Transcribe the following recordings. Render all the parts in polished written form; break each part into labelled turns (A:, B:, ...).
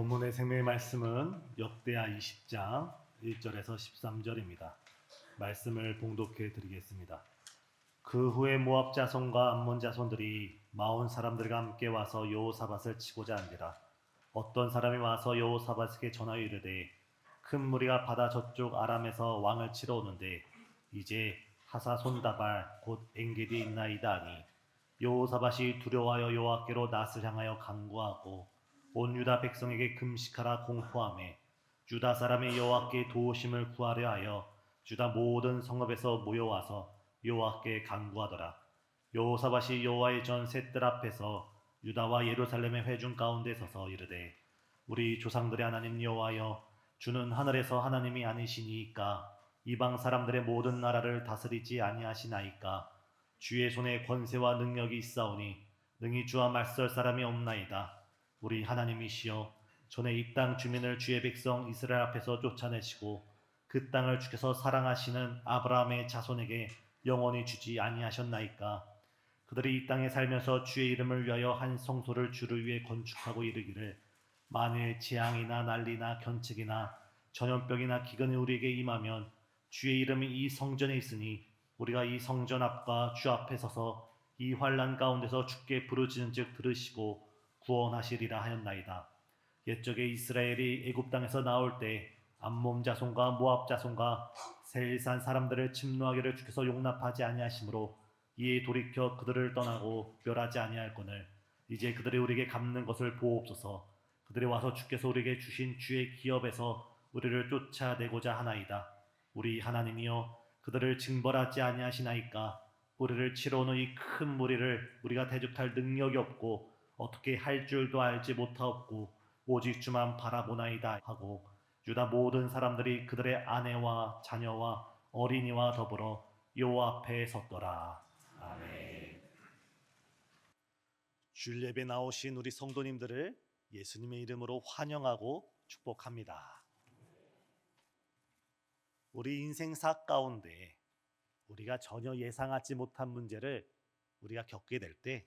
A: 본문의 생명의 말씀은 역대하 20장 1절에서 13절입니다. 말씀을 봉독해 드리겠습니다. 그 후에 모압 자손과 암몬 자손들이 마온 사람들과 함께 와서 여호사밧을 치고자 한지라. 어떤 사람이 와서 여호사밧에게 전하여 이르되 큰 무리가 바다 저쪽 아람에서 왕을 치러 오는데 이제 하사손다발 곧 엔게디에 있나이다 하니 여호사밧이 두려워하여 여호와께로 낯을 향하여 간구하고 온 유다 백성에게 금식하라 공포하매 유다 사람이 여호와께 도우심을 구하려 하여 유다 모든 성읍에서 모여와서 여호와께 간구하더라. 여호사밧이 여호와의 전 셋들 앞에서 유다와 예루살렘의 회중 가운데 서서 이르되 우리 조상들의 하나님 여호와여, 주는 하늘에서 하나님이 아니시니이까 이방 사람들의 모든 나라를 다스리지 아니하시나이까. 주의 손에 권세와 능력이 있사오니 능히 주와 맞설 사람이 없나이다. 우리 하나님이시여, 전에 이 땅 주민을 주의 백성 이스라엘 앞에서 쫓아내시고 그 땅을 주께서 사랑하시는 아브라함의 자손에게 영원히 주지 아니하셨나이까. 그들이 이 땅에 살면서 주의 이름을 위하여 한 성소를 주를 위해 건축하고 이르기를 만일 재앙이나 난리나 견책이나 전염병이나 기근이 우리에게 임하면 주의 이름이 이 성전에 있으니 우리가 이 성전 앞과 주 앞에 서서 이 환난 가운데서 주께 부르짖은즉 들으시고 구원하시리라 하였나이다. 옛적에 이스라엘이 애굽 땅에서 나올 때 암몬 자손과 모압 자손과 세일산 사람들을 침노하기를 주께서 용납하지 아니하시므로 이에 돌이켜 그들을 떠나고 멸하지 아니할거늘 이제 그들이 우리에게 갚는 것을 보옵소서. 그들이 와서 주께서 우리에게 주신 주의 기업에서 우리를 쫓아내고자 하나이다. 우리 하나님이여, 그들을 징벌하지 아니하시나이까. 우리를 치러 오는 이 큰 무리를 우리가 대적할 능력이 없고 어떻게 할 줄도 알지 못하옵고 오직 주만 바라보나이다 하고 유다 모든 사람들이 그들의 아내와 자녀와 어린이와 더불어 여호와 앞에 섰더라. 아멘. 주일 예배 나오신 우리 성도님들을 예수님의 이름으로 환영하고 축복합니다. 우리 인생사 가운데 우리가 전혀 예상하지 못한 문제를 우리가 겪게 될 때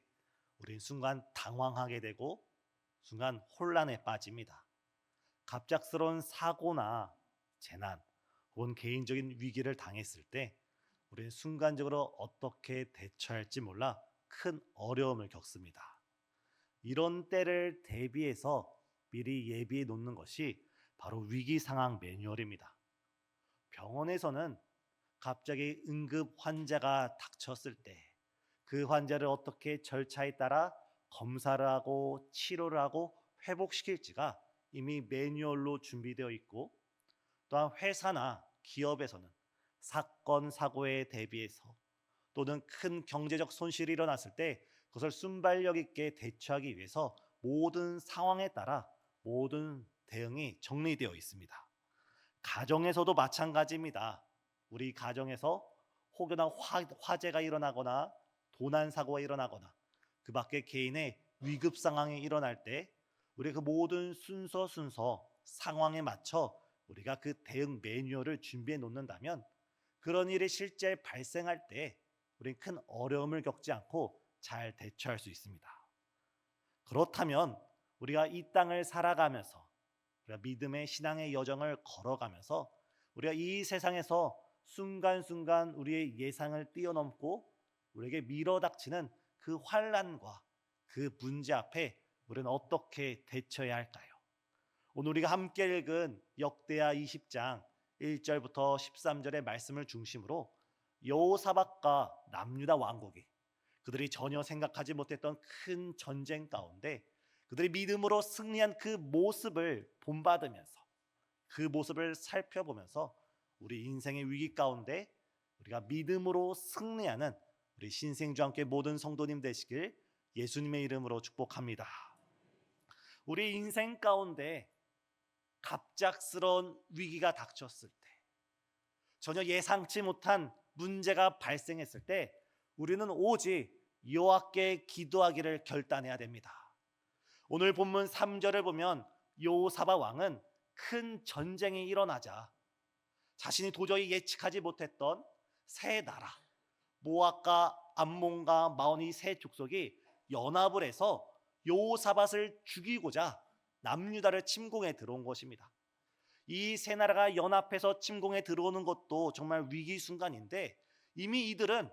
A: 우린 순간 당황하게 되고 순간 혼란에 빠집니다. 갑작스러운 사고나 재난 혹은 개인적인 위기를 당했을 때 우리는 순간적으로 어떻게 대처할지 몰라 큰 어려움을 겪습니다. 이런 때를 대비해서 미리 예비해 놓는 것이 바로 위기 상황 매뉴얼입니다. 병원에서는 갑자기 응급 환자가 닥쳤을 때 그 환자를 어떻게 절차에 따라 검사를 하고 치료를 하고 회복시킬지가 이미 매뉴얼로 준비되어 있고, 또한 회사나 기업에서는 사건 사고에 대비해서 또는 큰 경제적 손실이 일어났을 때 그것을 순발력 있게 대처하기 위해서 모든 상황에 따라 모든 대응이 정리되어 있습니다. 가정에서도 마찬가지입니다. 우리 가정에서 혹여나 화재가 일어나거나 도난 사고가 일어나거나 그 밖에 개인의 위급 상황이 일어날 때 우리 그 모든 순서 상황에 맞춰 우리가 그 대응 매뉴얼을 준비해 놓는다면 그런 일이 실제 발생할 때 우리는 큰 어려움을 겪지 않고 잘 대처할 수 있습니다. 그렇다면 우리가 이 땅을 살아가면서 우리가 믿음의 신앙의 여정을 걸어가면서 우리가 이 세상에서 순간순간 우리의 예상을 뛰어넘고 우리에게 밀어닥치는 그 환난과 그 문제 앞에 우리는 어떻게 대처해야 할까요? 오늘 우리가 함께 읽은 역대하 20장 1절부터 13절의 말씀을 중심으로 여호사밧과 남유다 왕국이 그들이 전혀 생각하지 못했던 큰 전쟁 가운데 그들이 믿음으로 승리한 그 모습을 본받으면서 그 모습을 살펴보면서 우리 인생의 위기 가운데 우리가 믿음으로 승리하는 우리 신생주와 함께 모든 성도님 되시길 예수님의 이름으로 축복합니다. 우리 인생 가운데 갑작스러운 위기가 닥쳤을 때, 전혀 예상치 못한 문제가 발생했을 때 우리는 오직 여호와께 기도하기를 결단해야 됩니다. 오늘 본문 3절을 보면 여호사밧 왕은 큰 전쟁이 일어나자 자신이 도저히 예측하지 못했던 세 나라, 모압과 암몬과 마온이 세 족속이 연합을 해서 여호사밧을 죽이고자 남유다를 침공해 들어온 것입니다. 이 세 나라가 연합해서 침공해 들어오는 것도 정말 위기 순간인데 이미 이들은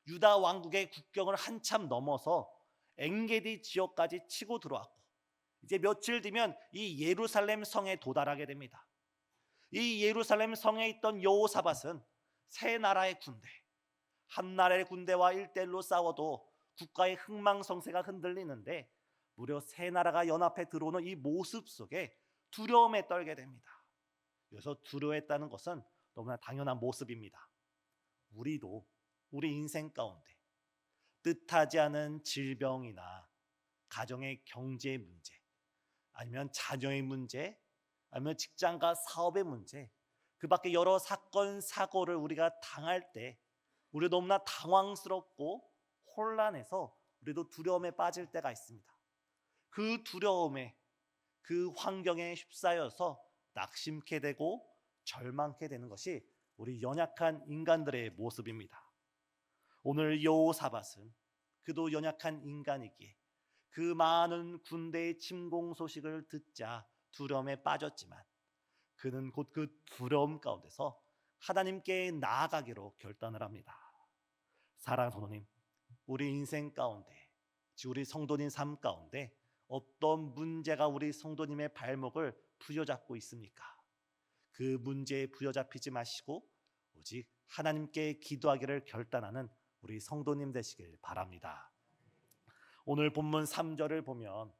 A: 유다 왕국의 국경을 한참 넘어서 엥게디 지역까지 치고 들어왔고 이제 며칠 뒤면 이 예루살렘 성에 도달하게 됩니다. 이 예루살렘 성에 있던 여호사밧은 세 나라의 군대, 한 나라의 군대와 1대1로 싸워도 국가의 흥망성쇠가 흔들리는데 무려 세 나라가 연합해 들어오는 이 모습 속에 두려움에 떨게 됩니다. 그래서 두려워했다는 것은 너무나 당연한 모습입니다. 우리도 우리 인생 가운데 뜻하지 않은 질병이나 가정의 경제 문제, 아니면 자녀의 문제, 아니면 직장과 사업의 문제, 그 밖에 여러 사건 사고를 우리가 당할 때 우리 너무나 당황스럽고 혼란해서 우리도 두려움에 빠질 때가 있습니다. 그 두려움에, 그 환경에 휩싸여서 낙심케 되고 절망케 되는 것이 우리 연약한 인간들의 모습입니다. 오늘 여호사밧은 그도 연약한 인간이기에 그 많은 군대의 침공 소식을 듣자 두려움에 빠졌지만 그는 곧 그 두려움 가운데서 하나님께 나아가기로 결단을 합니다. 사랑하는 성도님, 우리 인생 가운데, 우리 성도님 삶 가운데 어떤 문제가 우리 성도님의 발목을 부여잡고 있습니까? 그 문제에 부여잡히지 마시고 오직 하나님께 기도하기를 결단하는 우리 성도님 되시길 바랍니다. 오늘 본문 3절을 보면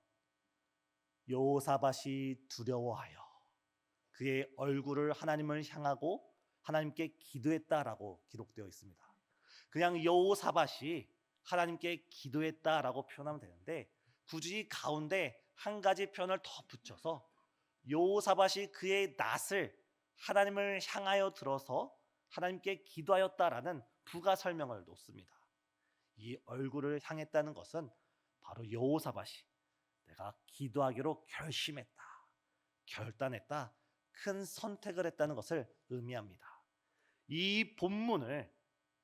A: 여호사밧이 두려워하여 그의 얼굴을 하나님을 향하고 하나님께 기도했다라고 기록되어 있습니다. 그냥 여호사밧이 하나님께 기도했다라고 표현하면 되는데 굳이 가운데 한 가지 표현을 더 붙여서 여호사밧이 그의 낯을 하나님을 향하여 들어서 하나님께 기도하였다라는 부가 설명을 놓습니다. 이 얼굴을 향했다는 것은 바로 여호사밧이 내가 기도하기로 결심했다, 결단했다, 큰 선택을 했다는 것을 의미합니다. 이 본문을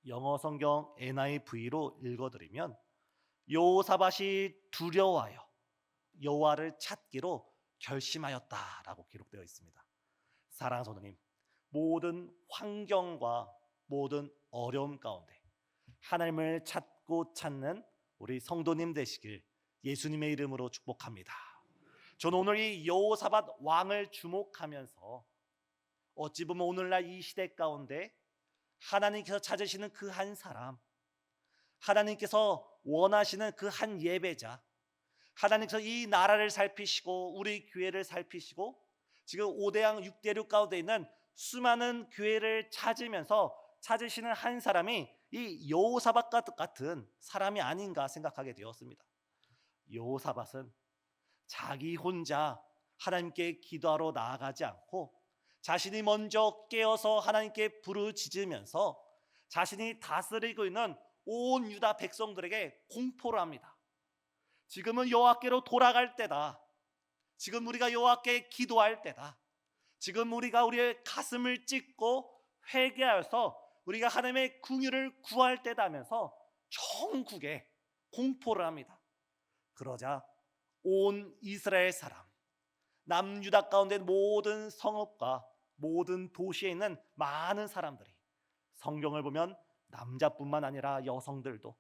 A: 영어 성경 NIV로 읽어드리면 여호사밧이 두려워하여 여호와를 찾기로 결심하였다라고 기록되어 있습니다. 사랑하는 성도님, 모든 환경과 모든 어려움 가운데 하나님을 찾고 찾는 우리 성도님 되시길 예수님의 이름으로 축복합니다. 저는 오늘 이 여호사밧 왕을 주목하면서 어찌 보면 오늘날 이 시대 가운데 하나님께서 찾으시는 그 한 사람, 하나님께서 원하시는 그 한 예배자, 하나님께서 이 나라를 살피시고 우리 교회를 살피시고 지금 5대양 6대륙 가운데 있는 수많은 교회를 찾으면서 찾으시는 한 사람이 이 여호사밧 같은 사람이 아닌가 생각하게 되었습니다. 여호사밧은 자기 혼자 하나님께 기도하러 나아가지 않고 자신이 먼저 깨어서 하나님께 부르짖으면서 자신이 다스리고 있는 온 유다 백성들에게 공포를 합니다. 지금은 여호와께로 돌아갈 때다. 지금 우리가 여호와께 기도할 때다. 지금 우리가 우리의 가슴을 찢고 회개하여서 우리가 하나님의 긍휼을 구할 때다면서 전국에 공포를 합니다. 그러자 온 이스라엘 사람, 남유다 가운데 모든 성읍과 모든 도시에 있는 많은 사람들이 성경을 보면 남자뿐만 아니라 여성들도,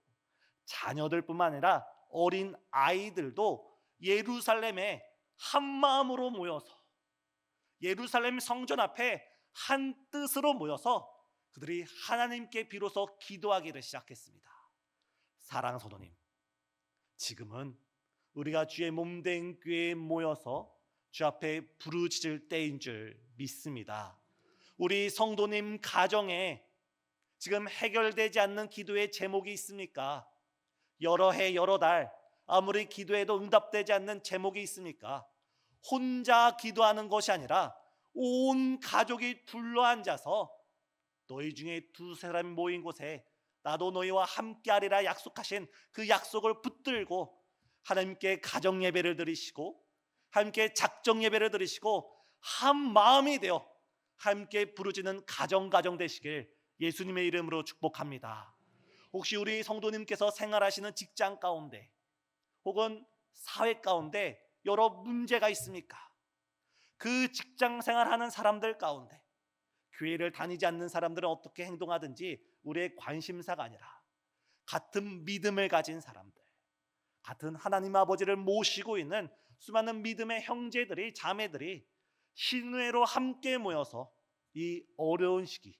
A: 자녀들뿐만 아니라 어린 아이들도 예루살렘에 한 마음으로 모여서 예루살렘 성전 앞에 한 뜻으로 모여서 그들이 하나님께 비로소 기도하기를 시작했습니다. 사랑하는 성도님, 지금은 우리가 주의 몸된 교회에 모여서 주 앞에 부르짖을 때인 줄 믿습니다. 우리 성도님 가정에 지금 해결되지 않는 기도의 제목이 있습니까? 여러 해 여러 달 아무리 기도해도 응답되지 않는 제목이 있습니까? 혼자 기도하는 것이 아니라 온 가족이 둘러앉아서 너희 중에 두세 사람이 모인 곳에 나도 너희와 함께하리라 약속하신 그 약속을 붙들고 하나님께 가정 예배를 드리시고 함께 작정 예배를 드리시고 한 마음이 되어 함께 부르짖는 가정 되시길 예수님의 이름으로 축복합니다. 혹시 우리 성도님께서 생활하시는 직장 가운데 혹은 사회 가운데 여러 문제가 있습니까? 그 직장 생활하는 사람들 가운데 교회를 다니지 않는 사람들은 어떻게 행동하든지 우리의 관심사가 아니라 같은 믿음을 가진 사람들, 같은 하나님 아버지를 모시고 있는 수많은 믿음의 형제들이, 자매들이 신회로 함께 모여서 이 어려운 시기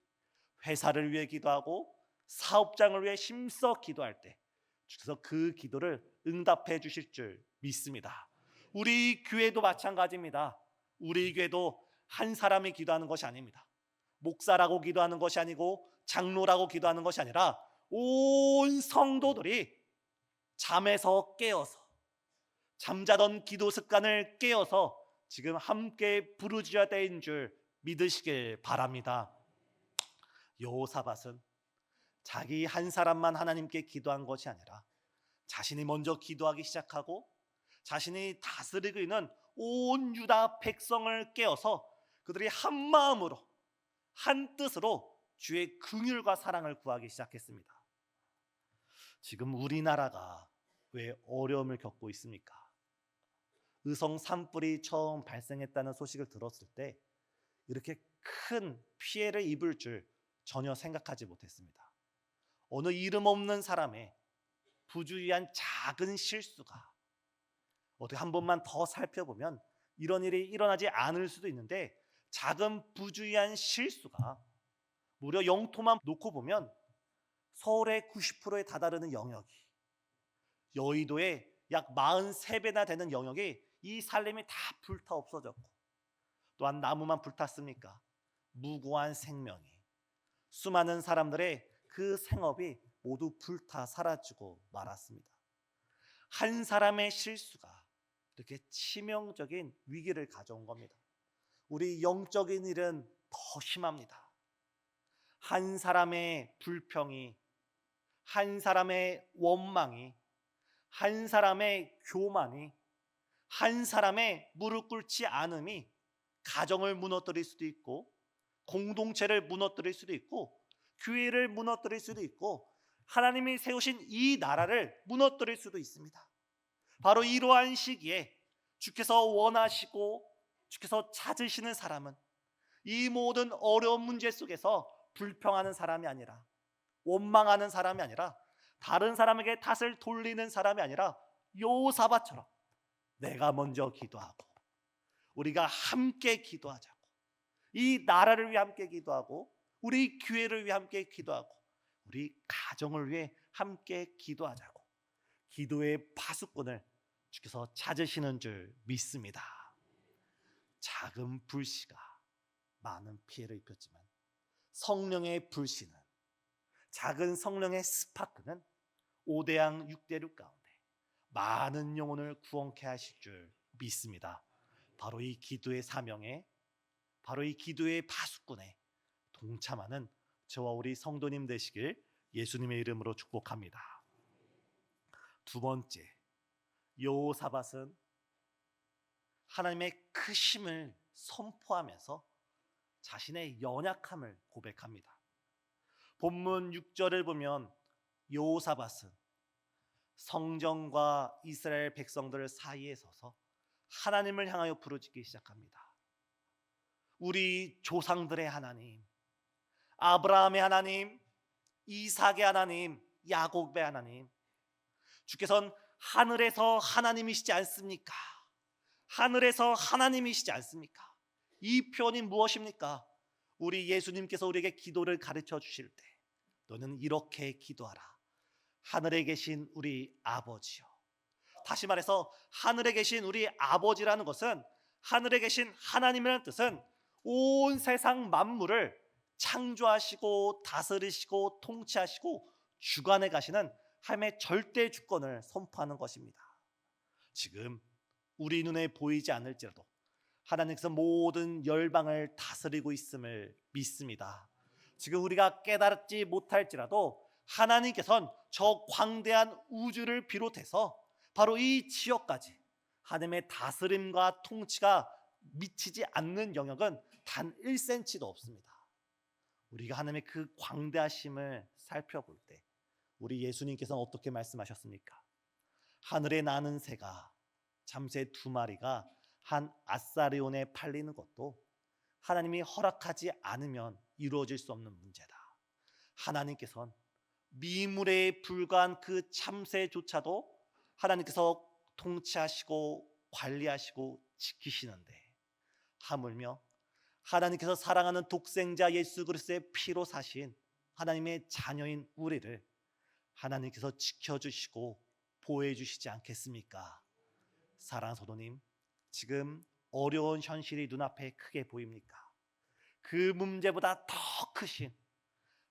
A: 회사를 위해 기도하고 사업장을 위해 힘써 기도할 때 주께서 그 기도를 응답해 주실 줄 믿습니다. 우리 교회도 마찬가지입니다. 우리 교회도 한 사람이 기도하는 것이 아닙니다. 목사라고 기도하는 것이 아니고 장로라고 기도하는 것이 아니라 온 성도들이 잠에서 깨어서, 잠자던 기도 습관을 깨어서 지금 함께 부르짖어야 되는 줄 믿으시길 바랍니다. 여호사밧은 자기 한 사람만 하나님께 기도한 것이 아니라 자신이 먼저 기도하기 시작하고 자신이 다스리고 있는 온 유다 백성을 깨워서 그들이 한 마음으로, 한 뜻으로 주의 긍휼과 사랑을 구하기 시작했습니다. 지금 우리나라가 왜 어려움을 겪고 있습니까? 의성 산불이 처음 발생했다는 소식을 들었을 때 이렇게 큰 피해를 입을 줄 전혀 생각하지 못했습니다. 어느 이름 없는 사람의 부주의한 작은 실수가 어떻게 한 번만 더 살펴보면 이런 일이 일어나지 않을 수도 있는데, 작은 부주의한 실수가 무려 영토만 놓고 보면 서울의 90%에 다다르는 영역이, 여의도의 약 43배나 되는 영역이 이 산림이 다 불타 없어졌고, 또한 나무만 불탔습니까? 무고한 생명이, 수많은 사람들의 그 생업이 모두 불타 사라지고 말았습니다. 한 사람의 실수가 이렇게 치명적인 위기를 가져온 겁니다. 우리 영적인 일은 더 심합니다. 한 사람의 불평이, 한 사람의 원망이, 한 사람의 교만이, 한 사람의 무릎 꿇지 않음이 가정을 무너뜨릴 수도 있고, 공동체를 무너뜨릴 수도 있고, 교회를 무너뜨릴 수도 있고, 하나님이 세우신 이 나라를 무너뜨릴 수도 있습니다. 바로 이러한 시기에 주께서 원하시고 주께서 찾으시는 사람은 이 모든 어려운 문제 속에서 불평하는 사람이 아니라, 원망하는 사람이 아니라, 다른 사람에게 탓을 돌리는 사람이 아니라 여호사밧처럼 내가 먼저 기도하고 우리가 함께 기도하자고, 이 나라를 위해 함께 기도하고 우리 교회를 위해 함께 기도하고 우리 가정을 위해 함께 기도하자고, 기도의 파수꾼을 주께서 찾으시는 줄 믿습니다. 작은 불씨가 많은 피해를 입혔지만 성령의 불씨는, 작은 성령의 스파크는 5대양 6대륙 가운데 많은 영혼을 구원케 하실 줄 믿습니다. 바로 이 기도의 사명에, 바로 이 기도의 파수꾼에 동참하는 저와 우리 성도님 되시길 예수님의 이름으로 축복합니다. 두 번째, 여호사밧은 하나님의 크심을 선포하면서 자신의 연약함을 고백합니다. 본문 6절을 보면 여호사밧은 성전과 이스라엘 백성들 사이에 서서 하나님을 향하여 부르짖기 시작합니다. 우리 조상들의 하나님, 아브라함의 하나님, 이삭의 하나님, 야곱의 하나님, 주께서는 하늘에서 하나님이시지 않습니까? 하늘에서 하나님이시지 않습니까? 이 표현이 무엇입니까? 우리 예수님께서 우리에게 기도를 가르쳐 주실 때 너는 이렇게 기도하라. 하늘에 계신 우리 아버지요. 다시 말해서 하늘에 계신 우리 아버지라는 것은, 하늘에 계신 하나님이라는 뜻은 온 세상 만물을 창조하시고 다스리시고 통치하시고 주관해 가시는 하나님의 절대 주권을 선포하는 것입니다. 지금 우리 눈에 보이지 않을지라도 하나님께서 모든 열방을 다스리고 있음을 믿습니다. 지금 우리가 깨달지 못할지라도 하나님께서는 저 광대한 우주를 비롯해서 바로 이 지역까지 하나님의 다스림과 통치가 미치지 않는 영역은 단 1cm도 없습니다. 우리가 하나님의 그 광대하심을 살펴볼 때 우리 예수님께서는 어떻게 말씀하셨습니까? 하늘에 나는 새가 참새 2마리가 한 아사리온에 팔리는 것도 하나님이 허락하지 않으면 이루어질 수 없는 문제다. 하나님께서는 미물에 불과한 그 참새조차도 하나님께서 통치하시고 관리하시고 지키시는데, 하물며 하나님께서 사랑하는 독생자 예수 그리스도의 피로 사신 하나님의 자녀인 우리를 하나님께서 지켜주시고 보호해 주시지 않겠습니까? 사랑하는 성도님, 지금 어려운 현실이 눈앞에 크게 보입니까? 그 문제보다 더 크신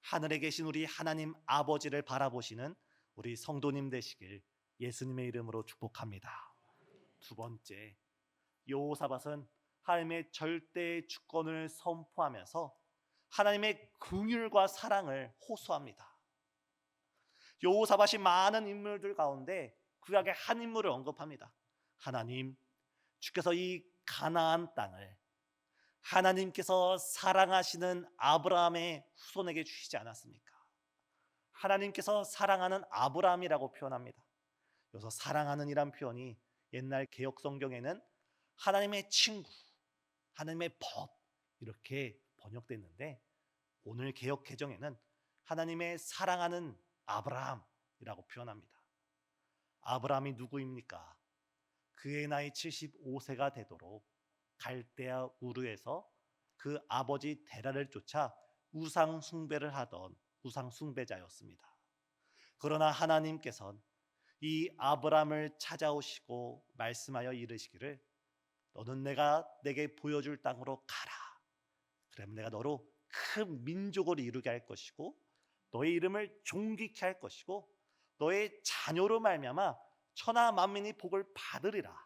A: 하늘에 계신 우리 하나님 아버지를 바라보시는 우리 성도님 되시길 예수님의 이름으로 축복합니다. 2번째, 여호사밧은 하나님의 절대 주권을 선포하면서 하나님의 긍휼과 사랑을 호소합니다. 여호사밧이 많은 인물들 가운데 구약의 한 인물을 언급합니다. 하나님, 주께서 이 가나안 땅을 하나님께서 사랑하시는 아브라함의 후손에게 주시지 않았습니까? 하나님께서 사랑하는 아브라함이라고 표현합니다. 여기서 사랑하는 이란 표현이 옛날 개역 성경에는 하나님의 친구, 하나님의 법 이렇게 번역됐는데, 오늘 개역 개정에는 하나님의 사랑하는 아브라함이라고 표현합니다. 아브라함이 누구입니까? 그의 나이 75세가 되도록 갈대아 우르에서 그 아버지 데라를 쫓아 우상 숭배를 하던 우상 숭배자였습니다. 그러나 하나님께서는 이 아브라함을 찾아오시고 말씀하여 이르시기를, 너는 내게 보여줄 땅으로 가라. 그러면 내가 너로 큰 민족을 이루게 할 것이고 너의 이름을 존귀케 할 것이고 너의 자녀로 말미암아 천하 만민이 복을 받으리라.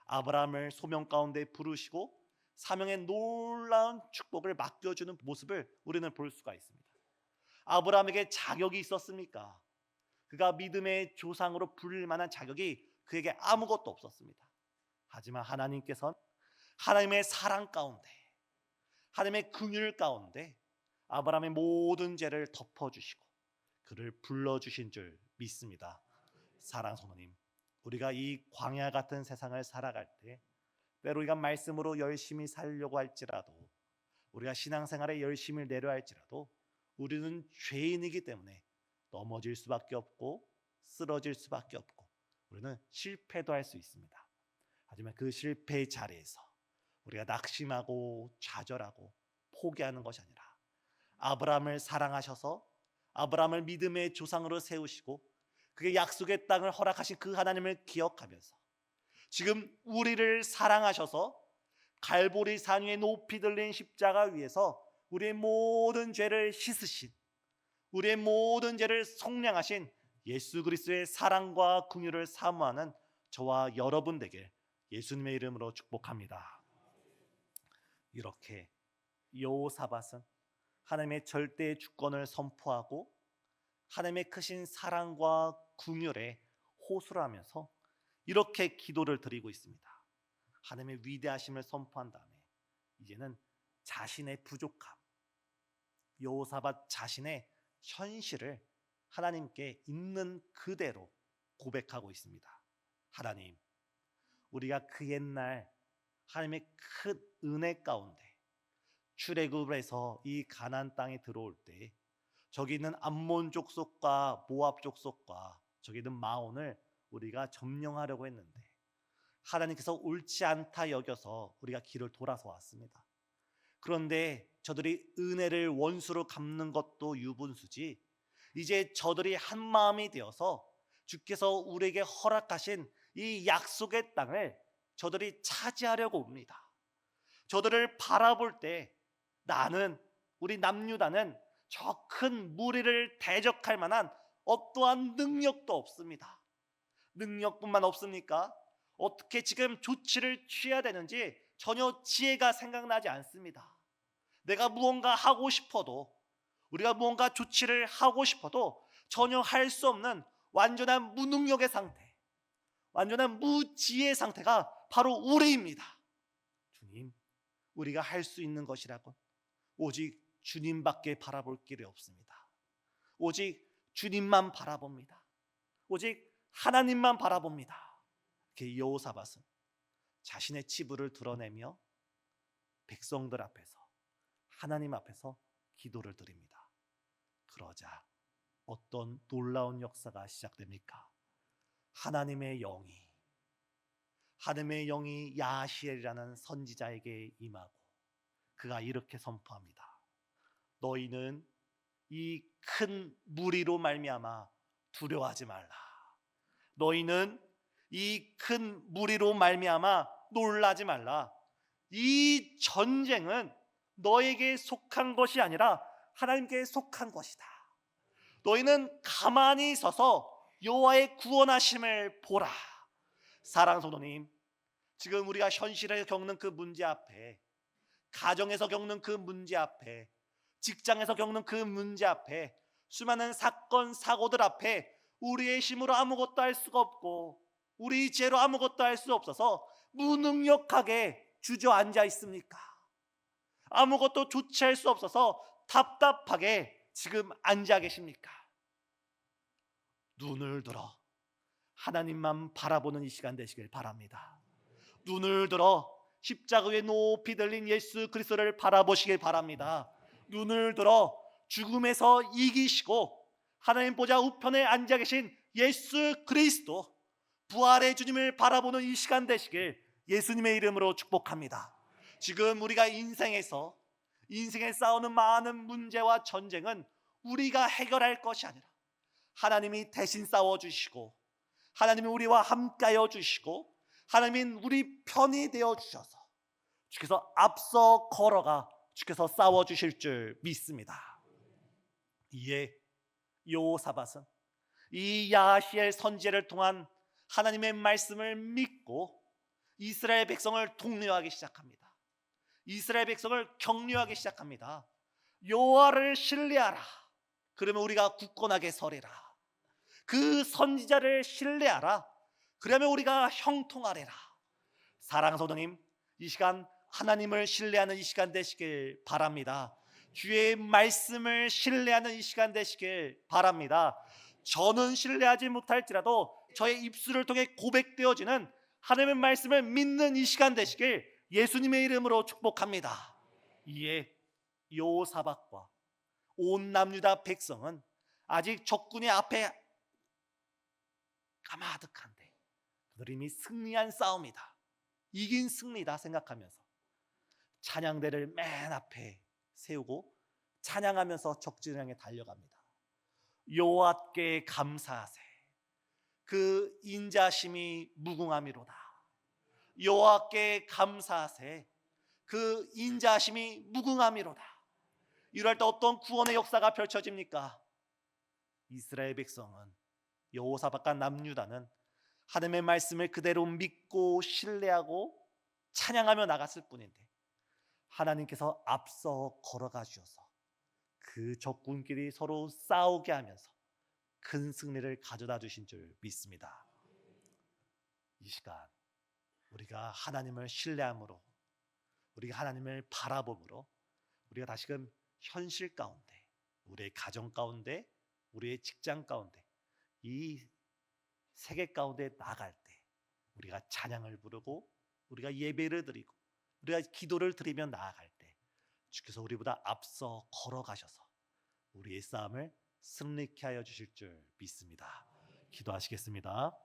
A: 아브라함을 소명 가운데 부르시고 사명의 놀라운 축복을 맡겨주는 모습을 우리는 볼 수가 있습니다. 아브라함에게 자격이 있었습니까? 그가 믿음의 조상으로 불릴 만한 자격이 그에게 아무것도 없었습니다. 하지만 하나님께서는 하나님의 사랑 가운데, 하나님의 긍휼 가운데 아브라함의 모든 죄를 덮어주시고 그를 불러주신 줄 믿습니다. 사랑하는 성도님, 우리가 이 광야 같은 세상을 살아갈 때 때로 우리가 말씀으로 열심히 살려고 할지라도, 우리가 신앙생활에 열심히 내려 할지라도 우리는 죄인이기 때문에 넘어질 수밖에 없고 쓰러질 수밖에 없고 우리는 실패도 할 수 있습니다. 하지만 그 실패의 자리에서 우리가 낙심하고 좌절하고 포기하는 것이 아니라 아브라함을 사랑하셔서 아브라함을 믿음의 조상으로 세우시고 그의 약속의 땅을 허락하신 그 하나님을 기억하면서 지금 우리를 사랑하셔서 갈보리 산 위에 높이 들린 십자가 위에서 우리의 모든 죄를 씻으신, 우리의 모든 죄를 속량하신 예수 그리스도의 사랑과 긍휼을 사모하는 저와 여러분 되길 예수님의 이름으로 축복합니다. 이렇게 여호사밧은 하나님의 절대 주권을 선포하고 하나님의 크신 사랑과 긍휼에 호소를 하면서 이렇게 기도를 드리고 있습니다. 하나님의 위대하심을 선포한 다음에 이제는 자신의 부족함, 여호사밧 자신의 현실을 하나님께 있는 그대로 고백하고 있습니다. 하나님, 우리가 그 옛날 하나님의 큰 은혜 가운데 출애굽을 해서 이 가나안 땅에 들어올 때 저기 있는 암몬 족속과 모압 족속과 저기 있는 마온을 우리가 점령하려고 했는데 하나님께서 옳지 않다 여겨서 우리가 길을 돌아서 왔습니다. 그런데 저들이 은혜를 원수로 갚는 것도 유분수지, 이제 저들이 한 마음이 되어서 주께서 우리에게 허락하신 이 약속의 땅을 저들이 차지하려고 옵니다. 저들을 바라볼 때 나는, 우리 남유다는 저 큰 무리를 대적할 만한 어떠한 능력도 없습니다. 능력뿐만 없습니까? 어떻게 지금 조치를 취해야 되는지 전혀 지혜가 생각나지 않습니다. 내가 무언가 하고 싶어도, 우리가 무언가 조치를 하고 싶어도 전혀 할 수 없는 완전한 무능력의 상태, 완전한 무지혜의 상태가 바로 우리입니다. 주님, 우리가 할 수 있는 것이라곤 오직 주님밖에 바라볼 길이 없습니다. 오직 주님만 바라봅니다. 오직 하나님만 바라봅니다. 여호사밧은 자신의 치부를 드러내며 백성들 앞에서, 하나님 앞에서 기도를 드립니다. 그러자 어떤 놀라운 역사가 시작됩니까? 하나님의 영이 야시엘이라는 선지자에게 임하고 그가 이렇게 선포합니다. 너희는 이 큰 무리로 말미암아 두려워하지 말라. 너희는 이 큰 무리로 말미암아 놀라지 말라. 이 전쟁은 너에게 속한 것이 아니라 하나님께 속한 것이다. 너희는 가만히 서서 여호와의 구원하심을 보라. 사랑하는 성도님, 지금 우리가 현실에서 겪는 그 문제 앞에, 가정에서 겪는 그 문제 앞에, 직장에서 겪는 그 문제 앞에, 수많은 사건 사고들 앞에 우리의 힘으로 아무것도 할 수가 없고 우리 죄로 아무것도 할 수 없어서 무능력하게 주저앉아 있습니까? 아무것도 조치할 수 없어서 답답하게 지금 앉아 계십니까? 눈을 들어 하나님만 바라보는 이 시간 되시길 바랍니다. 눈을 들어 십자가 위에 높이 들린 예수 그리스도를 바라보시길 바랍니다. 눈을 들어 죽음에서 이기시고 하나님 보좌 우편에 앉아 계신 예수 그리스도, 부활의 주님을 바라보는 이 시간 되시길 예수님의 이름으로 축복합니다. 지금 우리가 인생에 싸우는 많은 문제와 전쟁은 우리가 해결할 것이 아니라 하나님이 대신 싸워주시고, 하나님이 우리와 함께하여 주시고, 하나님이 우리 편이 되어 주셔서 주께서 앞서 걸어가 주께서 싸워주실 줄 믿습니다. 이에 여호사밧은 이 야시엘 선지자를 통한 하나님의 말씀을 믿고 이스라엘 백성을 독려하기 시작합니다. 이스라엘 백성을 격려하기 시작합니다. 여호와를 신뢰하라. 그러면 우리가 굳건하게 서리라. 그 선지자를 신뢰하라. 그러면 우리가 형통하리라. 사랑하는 성도님, 이 시간 하나님을 신뢰하는 이 시간 되시길 바랍니다. 주의 말씀을 신뢰하는 이 시간 되시길 바랍니다. 저는 신뢰하지 못할지라도 저의 입술을 통해 고백되어지는 하나님의 말씀을 믿는 이 시간 되시길 예수님의 이름으로 축복합니다. 이에 여호사밧과 온 남유다 백성은 아직 적군의 앞에 까마득한데 그들이 이미 승리한 싸움이다, 이긴 승리다 생각하면서 찬양대를 맨 앞에 세우고 찬양하면서 적진을 향해 달려갑니다. 여호와께 감사하세. 그 인자심이 무궁함이로다. 여호와께 감사하세. 그 인자심이 무궁함이로다. 이럴 때 어떤 구원의 역사가 펼쳐집니까? 이스라엘 백성은, 여호사밧과 남유다는 하나님의 말씀을 그대로 믿고 신뢰하고 찬양하며 나갔을 뿐인데 하나님께서 앞서 걸어가 주셔서 그 적군끼리 서로 싸우게 하면서 큰 승리를 가져다 주신 줄 믿습니다. 이 시간 우리가 하나님을 신뢰함으로, 우리가 하나님을 바라봄으로 우리가 다시금 현실 가운데, 우리의 가정 가운데, 우리의 직장 가운데, 이 세계 가운데 나갈 때 우리가 찬양을 부르고 우리가 예배를 드리고 우리가 기도를 드리며 나아갈 때 주께서 우리보다 앞서 걸어가셔서 우리의 싸움을 승리케 하여 주실 줄 믿습니다. 기도하시겠습니다.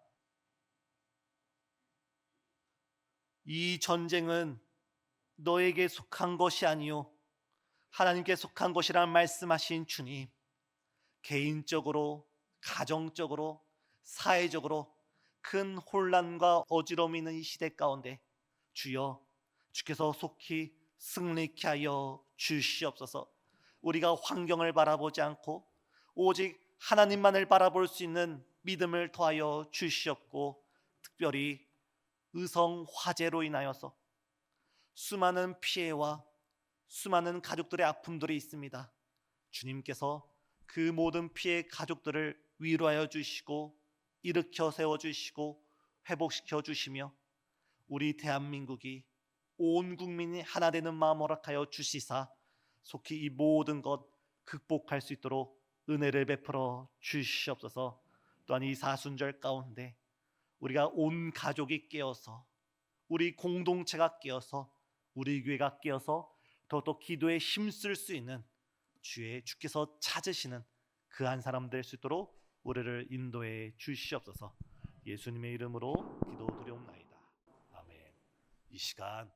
A: 이 전쟁은 너에게 속한 것이 아니요 하나님께 속한 것이라는 말씀하신 주님, 개인적으로, 가정적으로, 사회적으로 큰 혼란과 어지러움이 있는 이 시대 가운데 주여, 주께서 속히 승리케 하여 주시옵소서. 우리가 환경을 바라보지 않고 오직 하나님만을 바라볼 수 있는 믿음을 더하여 주시옵고, 특별히 의성 화재로 인하여서 수많은 피해와 수많은 가족들의 아픔들이 있습니다. 주님께서 그 모든 피해 가족들을 위로하여 주시고 일으켜 세워주시고 회복시켜 주시며 우리 대한민국이 온 국민이 하나 되는 마음 허락하여 주시사 속히 이 모든 것 극복할 수 있도록 은혜를 베풀어 주시옵소서. 또한 이 사순절 가운데 우리가 온 가족이 깨어서, 우리 공동체가 깨어서, 우리 교회가 깨어서 더욱더 기도에 힘쓸 수 있는 주께서 찾으시는 그 한 사람 될 수 있도록 우리를 인도해 주시옵소서. 예수님의 이름으로 기도드리옵나이다. 아멘. 이 시간